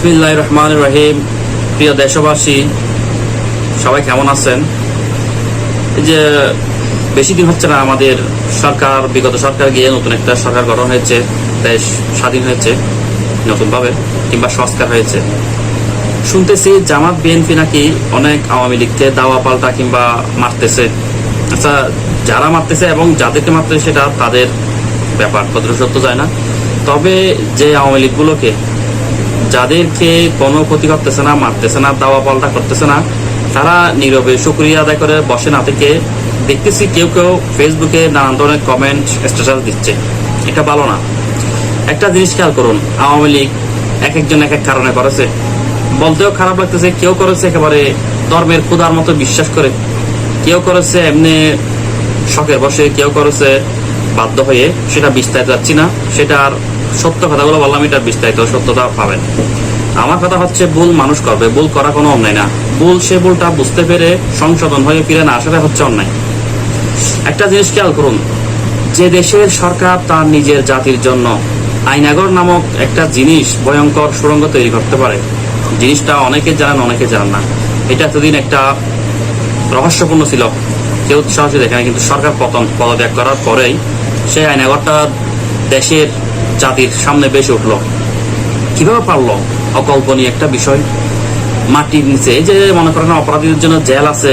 বিসমিল্লাহির রহমানির রহিম। প্রিয় দেশবাসী, সবাই কেমন আছেন? এই যে বেশি দিন হচ্ছে না আমাদের সরকার, বিগত সরকার গিয়ে নতুন একটা সরকার গঠন হয়েছে, দেশ স্বাধীন হয়েছে নতুনভাবে, কিংবা সংস্কার হয়েছে। শুনতেছি জামাত বিএনপি নাকি অনেক আওয়ামী লীগকে দাওয়া পাল্টা কিংবা মারতেছে। আচ্ছা, যারা মারতেছে এবং যাদেরকে মারতেছে সেটা তাদের ব্যাপার, কতটা সত্য যায় না। তবে যে আওয়ামী লীগগুলোকে, যাদেরকে কোনো ক্ষতি করতেছে না, মারতেছে না, দাওয়া পাল্টা করতেছে না, তারা নীরবে শুকরিয়া আদায় করে বসে না থেকে দেখতেছি কেউ কেউ ফেসবুকে নানান ধরনের কমেন্ট, স্ট্যাটাস দিচ্ছে। এটা ভালো না। একটা জিনিস খেয়াল করুন, আওয়ামী লীগ এক একজন এক এক কারণে করেছে, বলতেও খারাপ লাগতেছে। কেউ করেছে একেবারে ধর্মের ক্ষুধার মতো বিশ্বাস করে, কেউ করেছে এমনি শখের বসে, কেউ করেছে বাধ্য হয়ে। সেটা বিস্তারিত যাচ্ছি না, সেটার সত্য কথাগুলো বললাম, এটার বিস্তারিত সত্যতা পাবেন। আমার কথা হচ্ছে, ভুল মানুষ করবে, ভুল করা কোনো অন্যায় না। ভুল, সে ভুলটা বুঝতে পেরে সংশোধন হয়ে ফিরে না আসাটা হচ্ছে অন্যায়। একটা জিনিস খেয়াল করুন, যে দেশের সরকার তার নিজের জাতির জন্য আইনাগর নামক একটা জিনিস, ভয়ঙ্কর সুড়ঙ্গ তৈরি করতে পারে, জিনিসটা অনেকে জানেন, অনেকে জানেন না। এটা এতদিন একটা রহস্যপূর্ণ ছিল, কেউ সহজে দেখে না। কিন্তু সরকার পদত্যাগ করার পরেই সেই আইনাগরটা দেশের জাতির সামনে বেশি উঠলো। কিভাবে পারলো? অকল্পনীয় একটা বিষয়। মাটির নিচে, এই যে মনে করেন অপরাধীদের জন্য জেল আছে,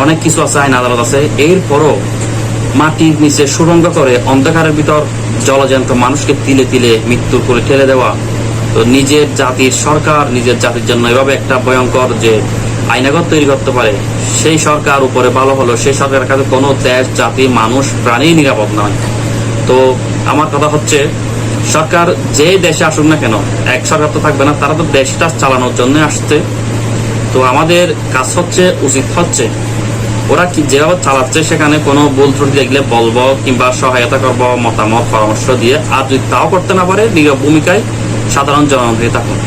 অনেক কিছু আছে, আইন আদালত আছে, এরপরও মাটির নিচে সুড়ঙ্গ করে অন্ধকারের ভিতর জলজ্যান্ত মানুষকে তিলে তিলে মৃত্যুর করে ঠেলে দেওয়া। তো নিজের জাতির সরকার নিজের জাতির জন্য এভাবে একটা ভয়ঙ্কর যে আইনাগর তৈরি করতে পারে, সেই সরকার উপরে ভালো হলো, সেই সরকারের কাছে কোনো দেশ, জাতি, মানুষ, প্রাণী নিরাপদ নয়। তো আমার কথা হচ্ছে, সরকার যে দেশে আসুক না কেন, এক সরকার তো থাকবে না, তারা তো দেশটা চালানোর জন্য আসছে। তো আমাদের কাজ হচ্ছে, উচিত হচ্ছে, ওরা কি যেভাবে চালাচ্ছে সেখানে কোনো ভুল ত্রুটি দেখলে বলবো কিংবা সহায়তা করবো, মতামত পরামর্শ দিয়ে। আর যদি তাও করতে না পারে, নীরব ভূমিকায় সাধারণ জনগণ হয়ে থাকুন।